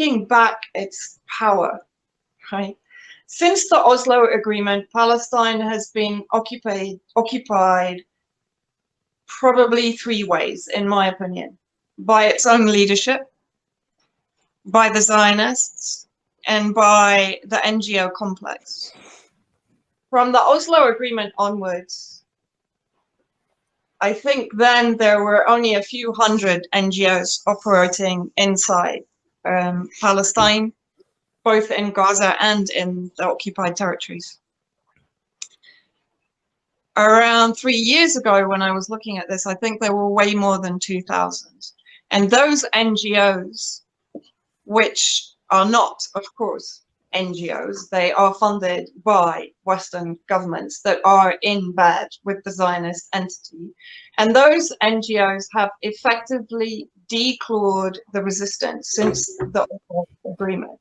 taking back its power, right? Since the Oslo Agreement, Palestine has been occupied probably three ways, in my opinion: by its own leadership, by the Zionists, and by the NGO complex. From the Oslo Agreement onwards, I think then there were only a few hundred NGOs operating inside Palestine, both in Gaza and in the occupied territories. Around 3 years ago, when I was looking at this, I think there were way more than 2,000. And those NGOs, which are not, of course, NGOs, they are funded by Western governments that are in bed with the Zionist entity. And those NGOs have effectively declawed the resistance since the Oslo Agreement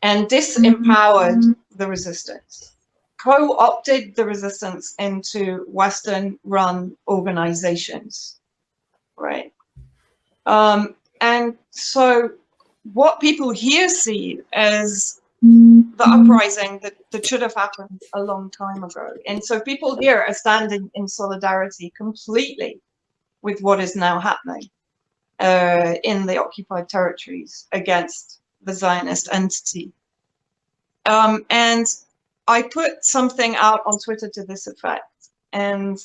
and disempowered the resistance, co-opted the resistance into Western-run organizations, right? And so what people here see as the uprising that should have happened a long time ago. And so people here are standing in solidarity completely with what is now happening in the occupied territories against the Zionist entity. And I put something out on Twitter to this effect. And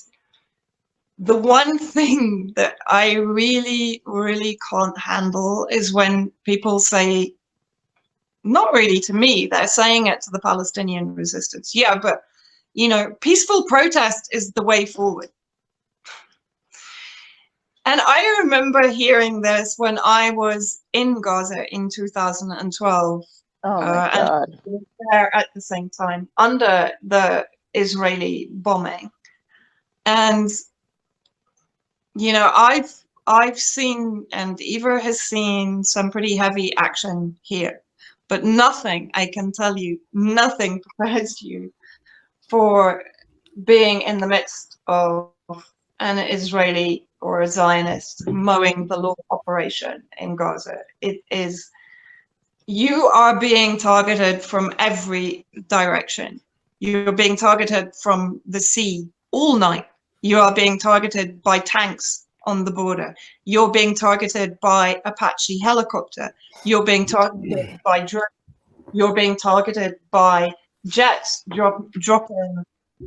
the one thing that I really, really can't handle is when people say, not really to me, they're saying it to the Palestinian resistance. Yeah, but, you know, peaceful protest is the way forward. And I remember hearing this when I was in Gaza in 2012. Oh my God. And there at the same time under the Israeli bombing. And, you know, I've seen, and Eva has seen, some pretty heavy action here. But nothing, I can tell you, nothing prepares you for being in the midst of an Israeli or a Zionist mowing the law operation in Gaza. It is, you are being targeted from every direction. You're being targeted from the sea all night. You are being targeted by tanks on the border. You're being targeted by Apache helicopter. You're being targeted by drones. You're being targeted by jets dropping,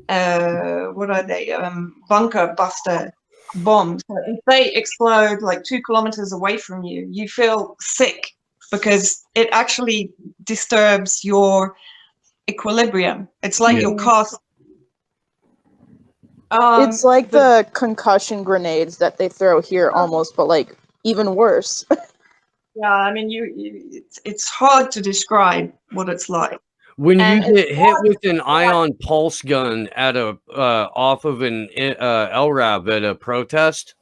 what are they, bunker buster bombs. If they explode like 2 kilometers away from you, you feel sick because it actually disturbs your equilibrium. It's like your cast. It's like the concussion grenades that they throw here almost, but like even worse. Yeah, I mean, it's hard to describe what it's like. When you get hit with an ion pulse gun at a off of an LRAB at a protest,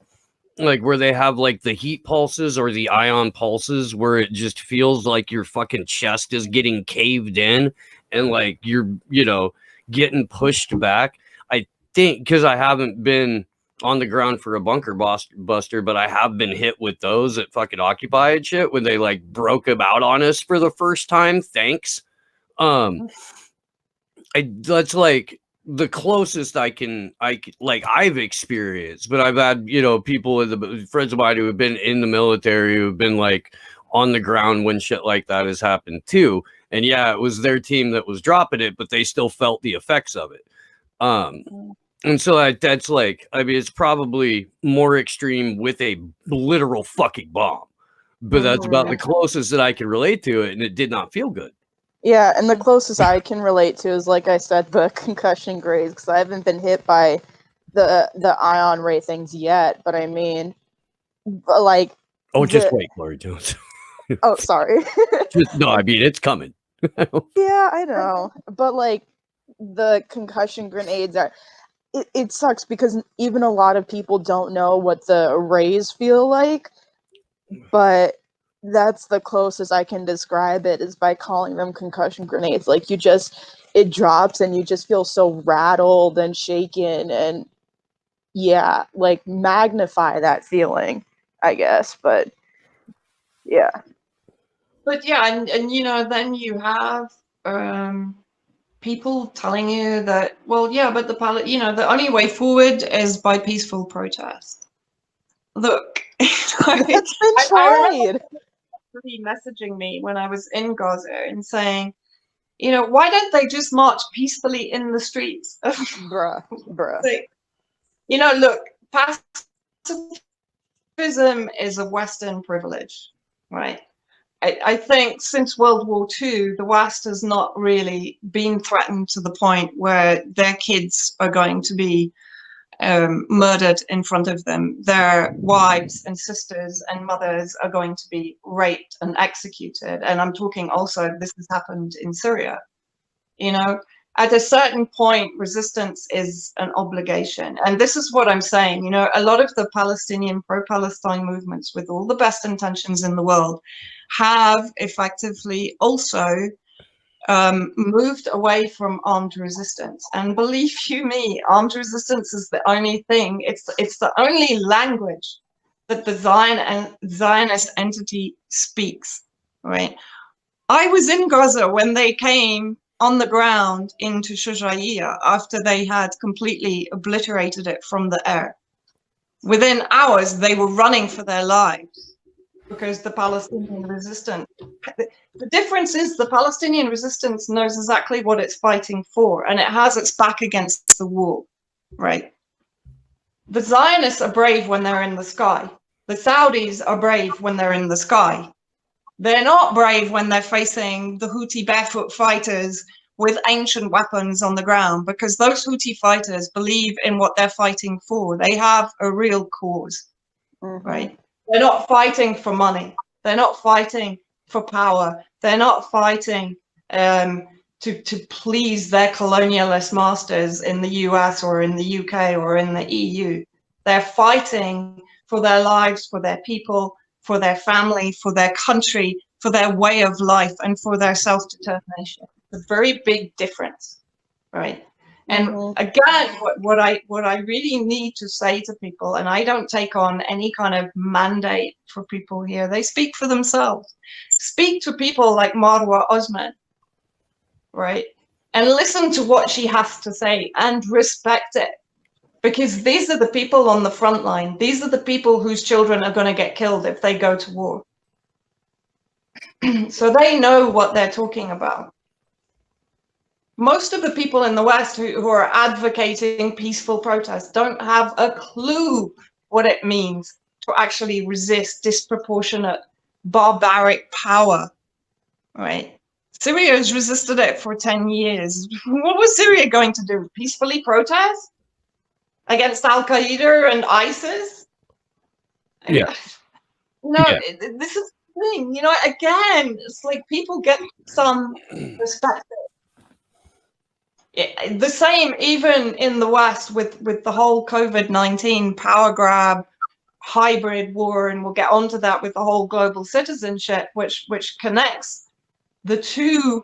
like where they have like the heat pulses or the ion pulses, where it just feels like your fucking chest is getting caved in and like you're, you know, getting pushed back. I think because I haven't been on the ground for a bunker buster, but I have been hit with those at fucking Occupy and shit when they like broke them out on us for the first time. Thanks. That's like the closest I've experienced, but I've had, you know, people with the friends of mine who have been in the military who've been like on the ground when shit like that has happened too. And yeah, it was their team that was dropping it, but they still felt the effects of it. And so that's like, I mean, it's probably more extreme with a literal fucking bomb, but that's about the closest that I can relate to it. And it did not feel good. Yeah, and the closest I can relate to is, like I said, the concussion grades, because I haven't been hit by the ion ray things yet. But I mean, like, just wait, Glory Jones. Oh, sorry. No, I mean, it's coming. Yeah, I know, but like the concussion grenades are. It sucks because even a lot of people don't know what the rays feel like, but that's the closest I can describe it is by calling them concussion grenades. Like it drops and you just feel so rattled and shaken and yeah, like magnify that feeling, I guess. But yeah. but yeah, and you know, then you have people telling you that, well, yeah, but you know, the only way forward is by peaceful protest. Look, That's been I remember tried. somebody messaging me when I was in Gaza and saying, you know, why don't they just march peacefully in the streets? Bruh. Like, you know, look, pacifism is a Western privilege, right? I think since World War II, the West has not really been threatened to the point where their kids are going to be murdered in front of them. Their wives and sisters and mothers are going to be raped and executed. And I'm talking also, this has happened in Syria. You know, at a certain point, resistance is an obligation. And this is what I'm saying. You know, a lot of the Palestinian, pro-Palestine movements, with all the best intentions in the world, have effectively also moved away from armed resistance. And believe you me, armed resistance is the only thing, it's the only language that the Zionist entity speaks, right? I was in Gaza when they came on the ground into Shujaiya after they had completely obliterated it from the air. Within hours, they were running for their lives because the Palestinian resistance. The difference is the Palestinian resistance knows exactly what it's fighting for, and it has its back against the wall, right? The Zionists are brave when they're in the sky. The Saudis are brave when they're in the sky. They're not brave when they're facing the Houthi barefoot fighters with ancient weapons on the ground, because those Houthi fighters believe in what they're fighting for. They have a real cause, right? They're not fighting for money. They're not fighting for power. They're not fighting to please their colonialist masters in the US or in the UK or in the EU. They're fighting for their lives, for their people, for their family, for their country, for their way of life, and for their self-determination. It's a very big difference, right? And again, what I really need to say to people, and I don't take on any kind of mandate for people here, they speak for themselves. Speak to people like Marwa Osman, right? And listen to what she has to say and respect it. Because these are the people on the front line. These are the people whose children are going to get killed if they go to war. So they know what they're talking about. Most of the people in the West who are advocating peaceful protest don't have a clue what it means to actually resist disproportionate, barbaric power, right? Syria has resisted it for 10 years. What was Syria going to do? Peacefully protest against Al-Qaeda and ISIS? Yeah. No, Yeah. this is the thing. You know, again, it's like people get some perspective. The same even in the West with the whole COVID-19 power grab, hybrid war, and we'll get onto that with the whole global citizenship, which connects the two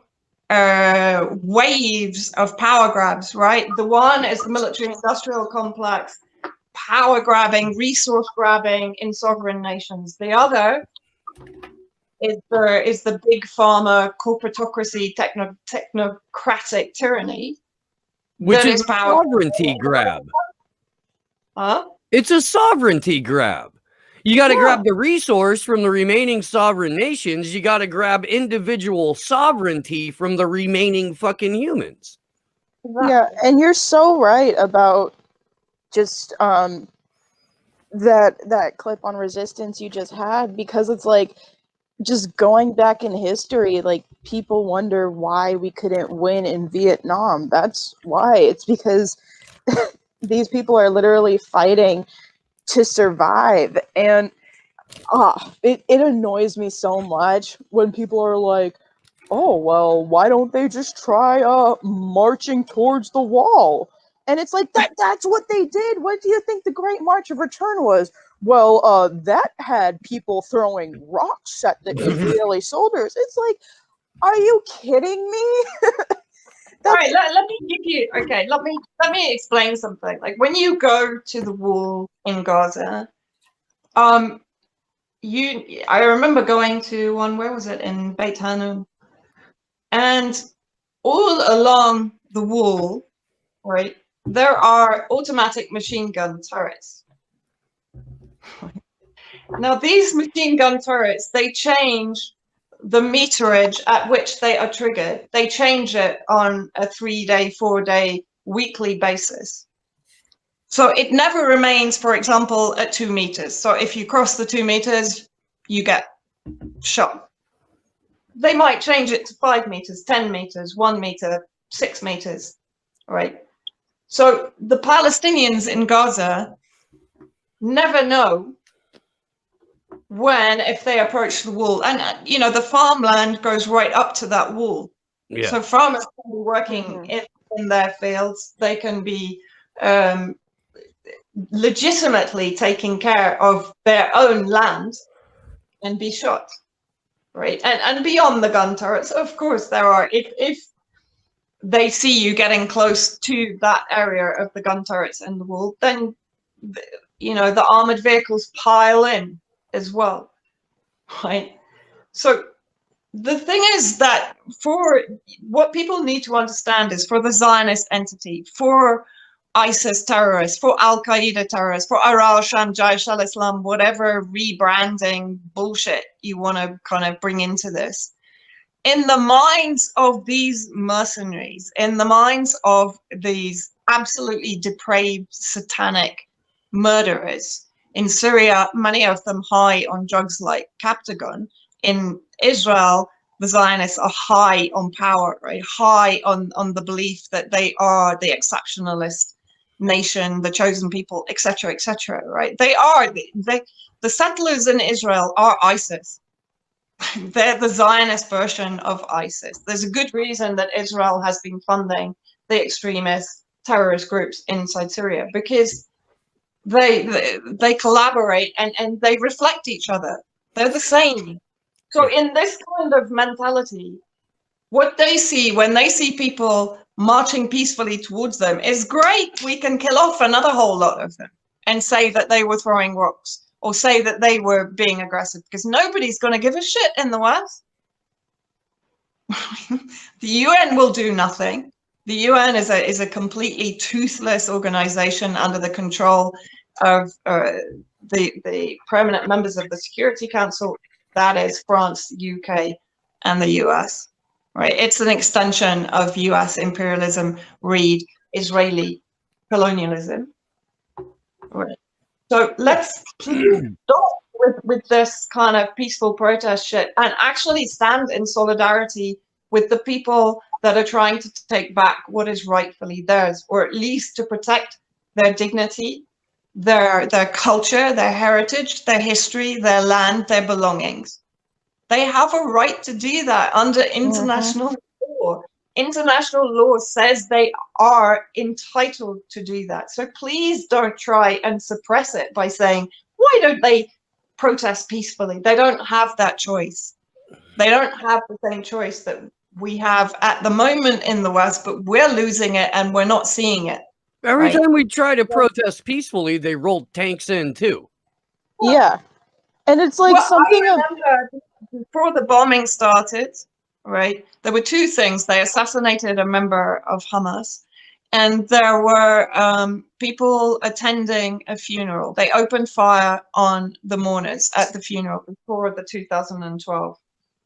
waves of power grabs, right? The one is the military-industrial complex, power grabbing, resource grabbing in sovereign nations. The other is the big pharma, corporatocracy, technocratic tyranny. Which is a sovereignty grab. Huh? It's a sovereignty grab. You got to grab the resource from the remaining sovereign nations. You got to grab individual sovereignty from the remaining fucking humans. Yeah, and you're so right about just that clip on resistance you just had, because it's like, just going back in history, like, people wonder why we couldn't win in Vietnam. That's why. It's because these people are literally fighting to survive. And it annoys me so much when people are like, oh, well, why don't they just try marching towards the wall? And it's like, that's what they did. What do you think the Great March of Return was? Well, that had people throwing rocks at the Israeli soldiers. It's like, are you kidding me? All right, let me give you, okay, let me explain something. Like, when you go to the wall in Gaza, I remember going to one, where was it, in Beit Hanun, and all along the wall, right, there are automatic machine gun turrets. Now, these machine gun turrets, they change the meterage at which they are triggered. They change it on a 3-day, 4-day, weekly basis. So it never remains, for example, at 2 meters. So if you cross the 2 meters, you get shot. They might change it to 5 meters, 10 meters, 1 meter, 6 meters, right? So the Palestinians in Gaza never know when, if they approach the wall, and you know, the farmland goes right up to that wall. Yeah. So farmers can be working in their fields. They can be legitimately taking care of their own land and be shot, right? And beyond the gun turrets, of course, there are, if they see you getting close to that area of the gun turrets and the wall, then, you know, the armored vehicles pile in as well, right? So the thing is that for what people need to understand is, for the Zionist entity, for ISIS terrorists, for Al-Qaeda terrorists, for Ar-al-Sham, Jaish al-Islam, whatever rebranding bullshit you want to kind of bring into this, in the minds of these mercenaries, in the minds of these absolutely depraved, satanic murderers in Syria, many of them high on drugs like Captagon. In Israel, the Zionists are high on power, right? High on the belief that they are the exceptionalist nation, the chosen people, etc., right? They are, the settlers in Israel are ISIS. They're the Zionist version of ISIS. There's a good reason that Israel has been funding the extremist terrorist groups inside Syria, because they collaborate and they reflect each other. They're the same. So in this kind of mentality, what they see when they see people marching peacefully towards them is, great, we can kill off another whole lot of them and say that they were throwing rocks, or say that they were being aggressive, because nobody's going to give a shit in the West. The UN will do nothing. The UN is a completely toothless organization under the control of the permanent members of the Security Council. That is France, UK, and the US, right? It's an extension of US imperialism, read Israeli colonialism, right? So let's please stop with this kind of peaceful protest shit and actually stand in solidarity with the people that are trying to take back what is rightfully theirs, or at least to protect their dignity, their culture, their heritage, their history, their land, their belongings. They have a right to do that under international law. International law says they are entitled to do that. So please don't try and suppress it by saying, why don't they protest peacefully? They don't have that choice. They don't have the same choice that we have at the moment in the West, but we're losing it and we're not seeing it. Every time we try to protest peacefully, they roll tanks in too. Yeah. And it's like something I remember before the bombing started, right, there were two things. They assassinated a member of Hamas, and there were people attending a funeral. They opened fire on the mourners at the funeral before the 2012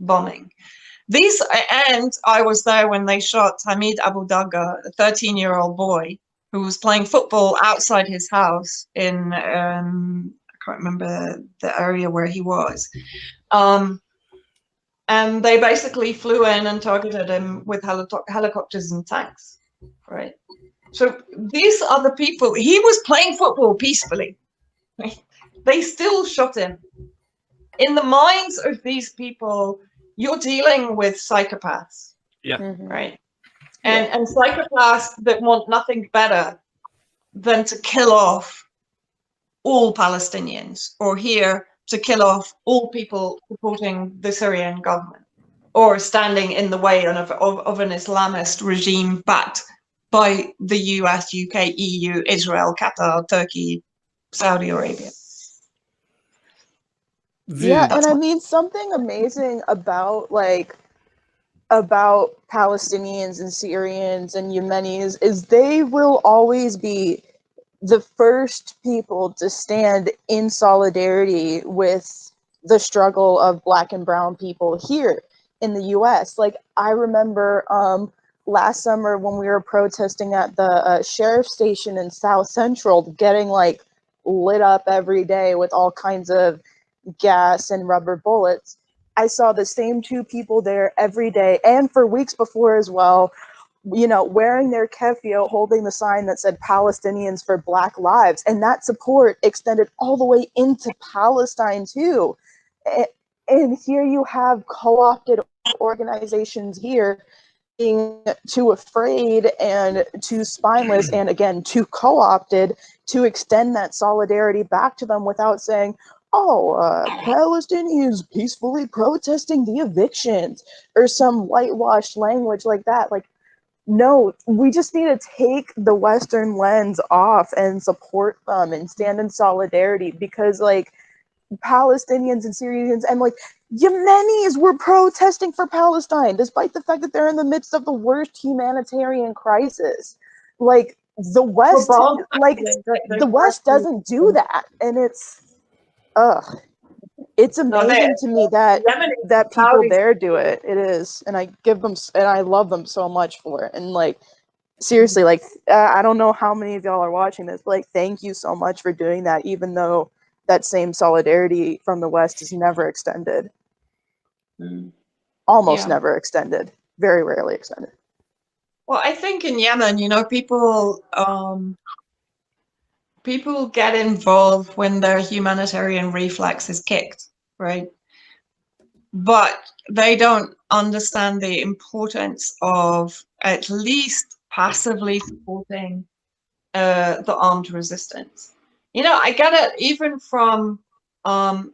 bombing. And I was there when they shot Hamid Abu Daga, a 13-year-old boy who was playing football outside his house in, I can't remember the area where he was. And they basically flew in and targeted him with helicopters and tanks, right? So these are the people, he was playing football peacefully. Right? They still shot him. In the minds of these people, you're dealing with psychopaths. Yeah. Right? And psychopaths that want nothing better than to kill off all Palestinians, or here to kill off all people supporting the Syrian government, or standing in the way of an Islamist regime backed by the US, UK, EU, Israel, Qatar, Turkey, Saudi Arabia. Yeah, and The I mean something amazing about about Palestinians and Syrians and Yemenis is they will always be the first people to stand in solidarity with the struggle of Black and brown people here in the US. Like, I remember last summer when we were protesting at the sheriff's station in South Central, getting like lit up every day with all kinds of gas and rubber bullets. I saw the same two people there every day and for weeks before as well, you know, wearing their keffiyeh, holding the sign that said Palestinians for Black Lives. And that support extended all the way into Palestine too. And here you have co-opted organizations here being too afraid and too spineless and again too co-opted to extend that solidarity back to them without saying, oh, Palestinians peacefully protesting the evictions or some whitewashed language like that. Like, no, we just need to take the Western lens off and support them and stand in solidarity because, like, Palestinians and Syrians and, like, Yemenis were protesting for Palestine despite the fact that they're in the midst of the worst humanitarian crisis. Like, the West, the West doesn't do that. And it's amazing to me that people there do it. It is, and I give them, and I love them so much for it. And like, seriously, like, I don't know how many of y'all are watching this, but like, thank you so much for doing that. Even though that same solidarity from the West is never extended, almost never extended, very rarely extended. Well, I think in Yemen, you know, people get involved when their humanitarian reflex is kicked, right? But they don't understand the importance of at least passively supporting the armed resistance. You know, I get it even from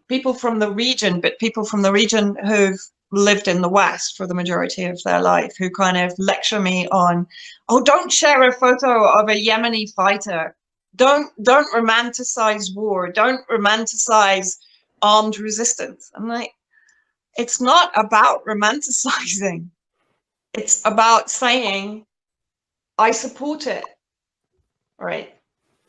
people from the region, but people from the region who've lived in the West for the majority of their life, who kind of lecture me on, oh, don't share a photo of a Yemeni fighter. Don't romanticize war. Don't romanticize armed resistance. I'm like, it's not about romanticizing. It's about saying, I support it, right?